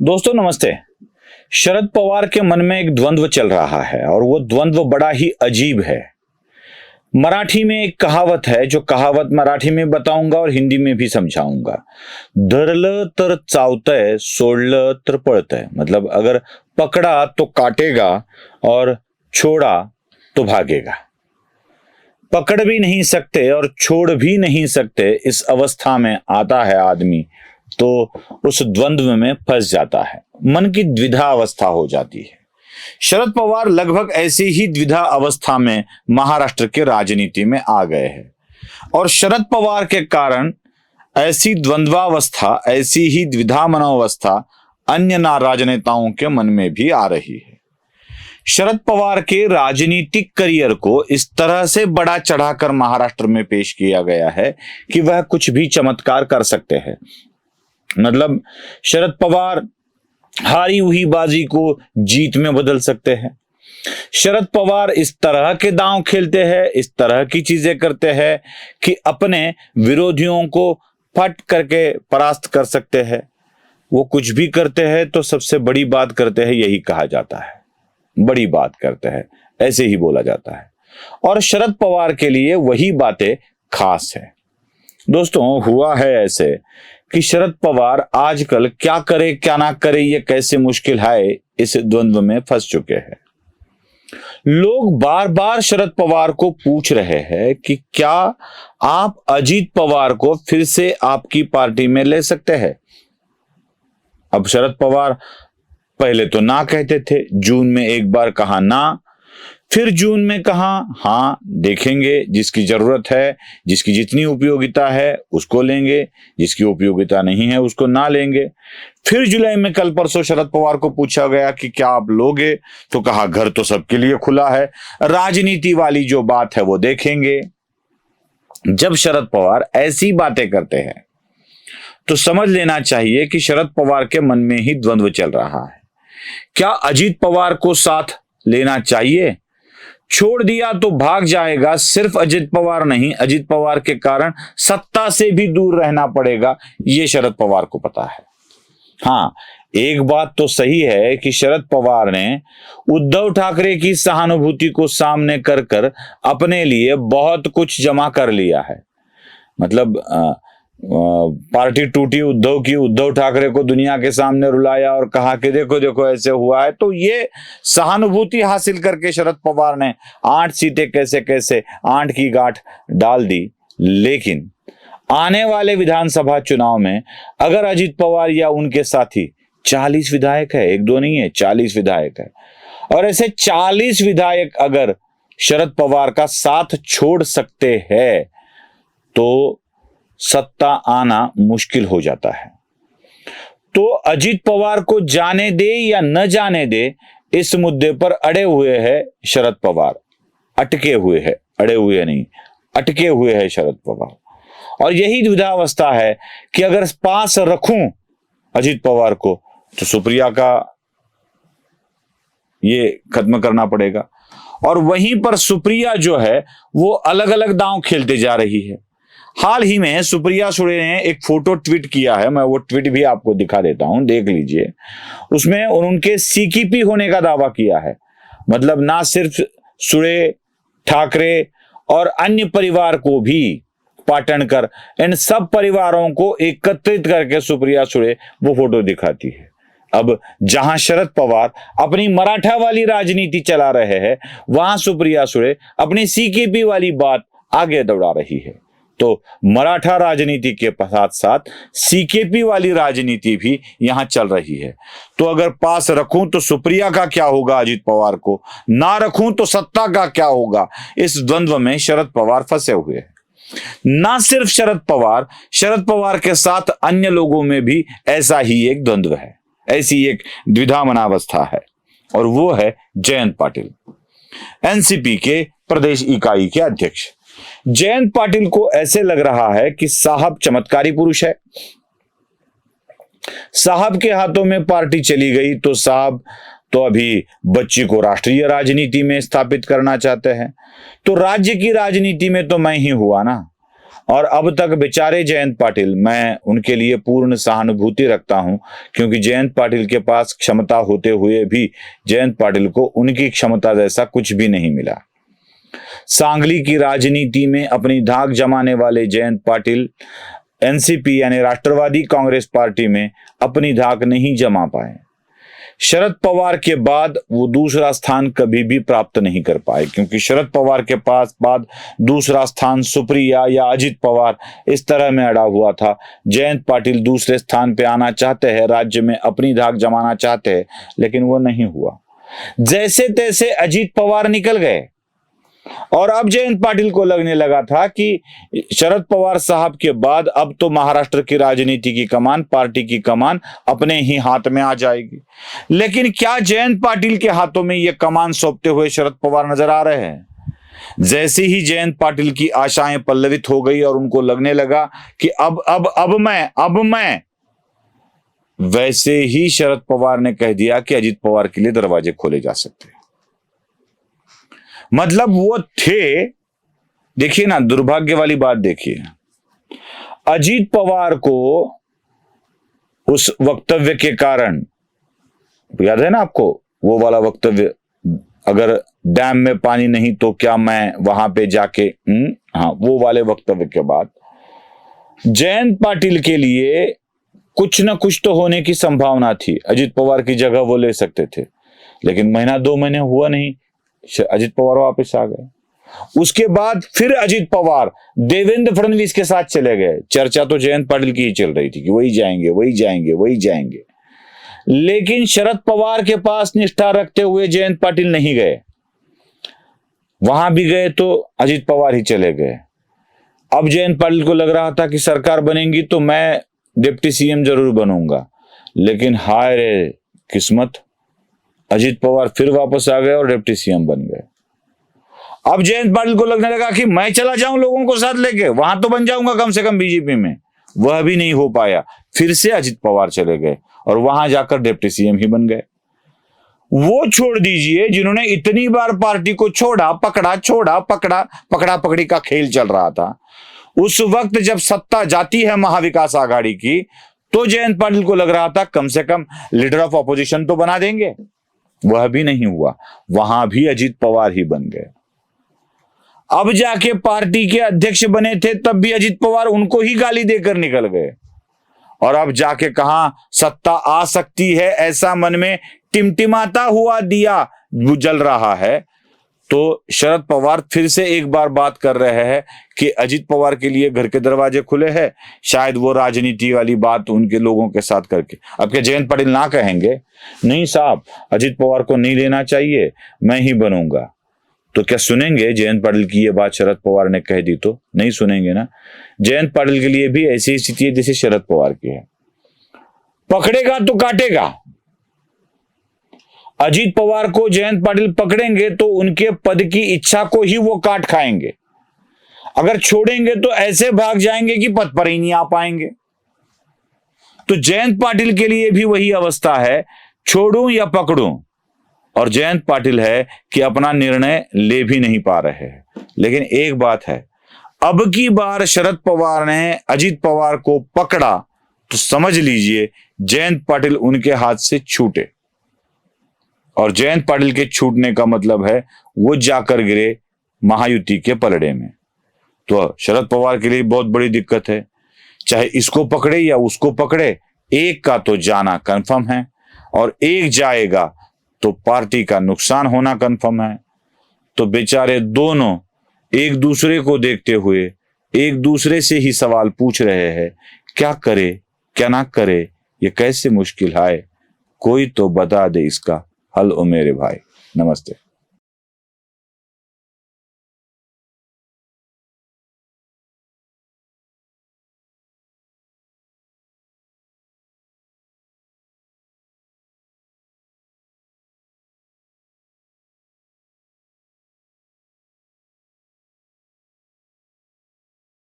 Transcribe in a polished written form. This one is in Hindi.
दोस्तों नमस्ते। शरद पवार के मन में एक द्वंद्व चल रहा है और वो द्वंद्व बड़ा ही अजीब है। मराठी में एक कहावत है, जो कहावत मराठी में बताऊंगा और हिंदी में भी समझाऊंगा। धरलं तर चावतंय, सोडलं तर पळतंय। मतलब अगर पकड़ा तो काटेगा और छोड़ा तो भागेगा। पकड़ भी नहीं सकते और छोड़ भी नहीं सकते, इस अवस्था में आता है आदमी तो उस द्वंद्व में फंस जाता है, मन की द्विधा अवस्था हो जाती है। शरद पवार लगभग ऐसी ही द्विधा अवस्था में महाराष्ट्र के राजनीति में आ गए हैं और शरद पवार के कारण ऐसी द्वंद्वावस्था, ऐसी ही द्विधा मनोवस्था अन्य राजनेताओं के मन में भी आ रही है। शरद पवार के राजनीतिक करियर को इस तरह से बड़ा चढ़ाकर महाराष्ट्र में पेश किया गया है कि वह कुछ भी चमत्कार कर सकते हैं। मतलब शरद पवार हारी हुई बाजी को जीत में बदल सकते हैं। शरद पवार इस तरह के दांव खेलते हैं, इस तरह की चीजें करते हैं कि अपने विरोधियों को फट करके परास्त कर सकते हैं। वो कुछ भी करते हैं तो सबसे बड़ी बात करते हैं, यही कहा जाता है। बड़ी बात करते हैं, ऐसे ही बोला जाता है और शरद पवार के लिए वही बातें खास है। दोस्तों हुआ है ऐसे कि शरद पवार आजकल क्या करे क्या ना करे, ये कैसे मुश्किल है, इस द्वंद्व में फंस चुके हैं। लोग बार बार शरद पवार को पूछ रहे हैं कि क्या आप अजीत पवार को फिर से आपकी पार्टी में ले सकते हैं। अब शरद पवार पहले तो ना कहते थे, जून में एक बार कहा ना, फिर जून में कहा हाँ देखेंगे, जिसकी जरूरत है, जिसकी जितनी उपयोगिता है उसको लेंगे, जिसकी उपयोगिता नहीं है उसको ना लेंगे। फिर जुलाई में कल परसों शरद पवार को पूछा गया कि क्या आप लोगे, तो कहा घर तो सबके लिए खुला है, राजनीति वाली जो बात है वो देखेंगे। जब शरद पवार ऐसी बातें करते हैं तो समझ लेना चाहिए कि शरद पवार के मन में ही द्वंद्व चल रहा है। क्या अजीत पवार को साथ लेना चाहिए? छोड़ दिया तो भाग जाएगा। सिर्फ अजीत पवार नहीं, अजीत पवार के कारण सत्ता से भी दूर रहना पड़ेगा, ये शरद पवार को पता है। हाँ, एक बात तो सही है कि शरद पवार ने उद्धव ठाकरे की सहानुभूति को सामने कर कर अपने लिए बहुत कुछ जमा कर लिया है। मतलब पार्टी टूटी उद्धव की, उद्धव ठाकरे को दुनिया के सामने रुलाया और कहा कि देखो देखो ऐसे हुआ है। तो ये सहानुभूति हासिल करके शरद पवार ने 8 सीटें कैसे कैसे 8 की गांठ डाल दी। लेकिन आने वाले विधानसभा चुनाव में अगर अजीत पवार या उनके साथी 40 विधायक है, एक दो नहीं है, 40 विधायक है, और ऐसे 40 विधायक अगर शरद पवार का साथ छोड़ सकते हैं तो सत्ता आना मुश्किल हो जाता है। तो अजीत पवार को जाने दे या न जाने दे, इस मुद्दे पर अड़े हुए हैं शरद पवार। अटके हुए हैं, अड़े हुए नहीं, अटके हुए हैं शरद पवार। और यही द्विधावस्था है कि अगर पास रखूं अजीत पवार को तो सुप्रिया का ये खत्म करना पड़ेगा, और वहीं पर सुप्रिया जो है वो अलग अलग दांव खेलते जा रही है। हाल ही में सुप्रिया सुळे ने एक फोटो ट्वीट किया है, मैं वो ट्वीट भी आपको दिखा देता हूं, देख लीजिए। उसमें उनके सीकीपी होने का दावा किया है। मतलब ना सिर्फ सुळे, ठाकरे और अन्य परिवार को भी, पाटणकर, इन सब परिवारों को एकत्रित करके सुप्रिया सुळे वो फोटो दिखाती है। अब जहां शरद पवार अपनी मराठा वाली राजनीति चला रहे हैं, वहां सुप्रिया सुळे अपनी सीकेपी वाली बात आगे दौड़ा रही है। तो मराठा राजनीति के साथ साथ सीकेपी वाली राजनीति भी यहां चल रही है। तो अगर पास रखूं तो सुप्रिया का क्या होगा अजीत पवार को, ना रखूं तो सत्ता का क्या होगा, इस द्वंद्व में शरद पवार फंसे हुए हैं। ना सिर्फ शरद पवार के साथ अन्य लोगों में भी ऐसा ही एक द्वंद्व है, ऐसी एक द्विधा मनावस्था है, और वो है जयंत पाटिल, एनसीपी के प्रदेश इकाई के अध्यक्ष। जयंत पाटिल को ऐसे लग रहा है कि साहब चमत्कारी पुरुष है, साहब के हाथों में पार्टी चली गई तो साहब तो अभी बच्ची को राष्ट्रीय राजनीति में स्थापित करना चाहते हैं। तो राज्य की राजनीति में तो मैं ही हुआ ना, और अब तक बेचारे जयंत पाटिल, मैं उनके लिए पूर्ण सहानुभूति रखता हूं, क्योंकि जयंत पाटिल के पास क्षमता होते हुए भी जयंत पाटिल को उनकी क्षमता जैसा कुछ भी नहीं मिला। सांगली की राजनीति में अपनी धाक जमाने वाले जयंत पाटिल एनसीपी यानी राष्ट्रवादी कांग्रेस पार्टी में अपनी धाक नहीं जमा पाए। शरद पवार के बाद वो दूसरा स्थान कभी भी प्राप्त नहीं कर पाए, क्योंकि शरद पवार के पास बाद दूसरा स्थान सुप्रिया या अजित पवार इस तरह में अड़ा हुआ था। जयंत पाटिल दूसरे स्थान पे आना चाहते हैं, राज्य में अपनी धाक जमाना चाहते हैं, लेकिन वो नहीं हुआ। जैसे तैसे अजित पवार निकल गए और अब जयंत पाटिल को लगने लगा था कि शरद पवार साहब के बाद अब तो महाराष्ट्र की राजनीति की कमान, पार्टी की कमान अपने ही हाथ में आ जाएगी। लेकिन क्या जयंत पाटिल के हाथों में यह कमान सौंपते हुए शरद पवार नजर आ रहे हैं? जैसे ही जयंत पाटिल की आशाएं पल्लवित हो गई और उनको लगने लगा कि अब मैं, वैसे ही शरद पवार ने कह दिया कि अजित पवार के लिए दरवाजे खोले जा सकते हैं। मतलब वो थे, देखिए ना, दुर्भाग्य वाली बात देखिए, अजित पवार को उस वक्तव्य के कारण, याद है ना आपको वो वाला वक्तव्य, अगर डैम में पानी नहीं तो क्या मैं वहां पे जाके, हाँ, वो वाले वक्तव्य के बाद जयंत पाटिल के लिए कुछ ना कुछ तो होने की संभावना थी। अजित पवार की जगह वो ले सकते थे, लेकिन महीना 2 महीने हुआ नहीं, अजित पवार वापस आ गए। उसके बाद फिर अजित पवार देवेंद्र फडणवीस के साथ चले गए। चर्चा तो जयंत पाटिल की ही चल रही थी कि वही जाएंगे। लेकिन शरद पवार के पास निष्ठा रखते हुए जयंत पाटिल नहीं गए। वहां भी गए तो अजित पवार ही चले गए। अब जयंत पाटिल को लग रहा था कि सरकार बनेगी तो मैं डिप्टी सीएम जरूर बनूंगा, लेकिन हाय रे किस्मत, अजित पवार फिर वापस आ गए और डिप्टी सीएम बन गए। अब जयंत पाटिल को लगने लगा कि मैं चला जाऊं लोगों को साथ लेके, वहां तो बन जाऊंगा कम से कम बीजेपी में। वह भी नहीं हो पाया, फिर से अजित पवार चले गए और वहां जाकर डिप्टी सीएम ही बन गए। वो छोड़ दीजिए जिन्होंने इतनी बार पार्टी को छोड़ा पकड़ा पकड़ी का खेल चल रहा था। उस वक्त जब सत्ता जाती है महाविकास आघाड़ी की, तो जयंत पाटिल को लग रहा था कम से कम लीडर ऑफ ऑपोजिशन तो बना देंगे। वह भी नहीं हुआ, वहां भी अजित पवार ही बन गए। अब जाके पार्टी के अध्यक्ष बने थे, तब भी अजित पवार उनको ही गाली देकर निकल गए। और अब जाके कहां सत्ता आ सकती है ऐसा मन में टिमटिमाता हुआ दिया जल रहा है, तो शरद पवार फिर से एक बार बात कर रहे हैं कि अजित पवार के लिए घर के दरवाजे खुले हैं। शायद वो राजनीति वाली बात उनके लोगों के साथ करके, अब क्या जयंत पाटिल ना कहेंगे नहीं साहब अजित पवार को नहीं लेना चाहिए, मैं ही बनूंगा? तो क्या सुनेंगे जयंत पाटिल की ये बात शरद पवार ने कह दी? तो नहीं सुनेंगे ना। जयंत पाटिल के लिए भी ऐसी स्थिति है जैसे शरद पवार की है, पकड़ेगा तो काटेगा। अजित पवार को जयंत पाटिल पकड़ेंगे तो उनके पद की इच्छा को ही वो काट खाएंगे। अगर छोड़ेंगे तो ऐसे भाग जाएंगे कि पद पर ही नहीं आ पाएंगे। तो जयंत पाटिल के लिए भी वही अवस्था है, छोड़ूं या पकड़ूं। और जयंत पाटिल है कि अपना निर्णय ले भी नहीं पा रहे हैं। लेकिन एक बात है, अब की बार शरद पवार ने अजित पवार को पकड़ा तो समझ लीजिए जयंत पाटिल उनके हाथ से छूटे। और जयंत पाटिल के छूटने का मतलब है वो जाकर गिरे महायुति के पलड़े में। तो शरद पवार के लिए बहुत बड़ी दिक्कत है, चाहे इसको पकड़े या उसको पकड़े, एक का तो जाना कंफर्म है और एक जाएगा तो पार्टी का नुकसान होना कंफर्म है। तो बेचारे दोनों एक दूसरे को देखते हुए एक दूसरे से ही सवाल पूछ रहे हैं, क्या करे क्या ना करे, ये कैसे मुश्किल है, कोई तो बता दे इसका हल ओ मेरे भाई। नमस्ते।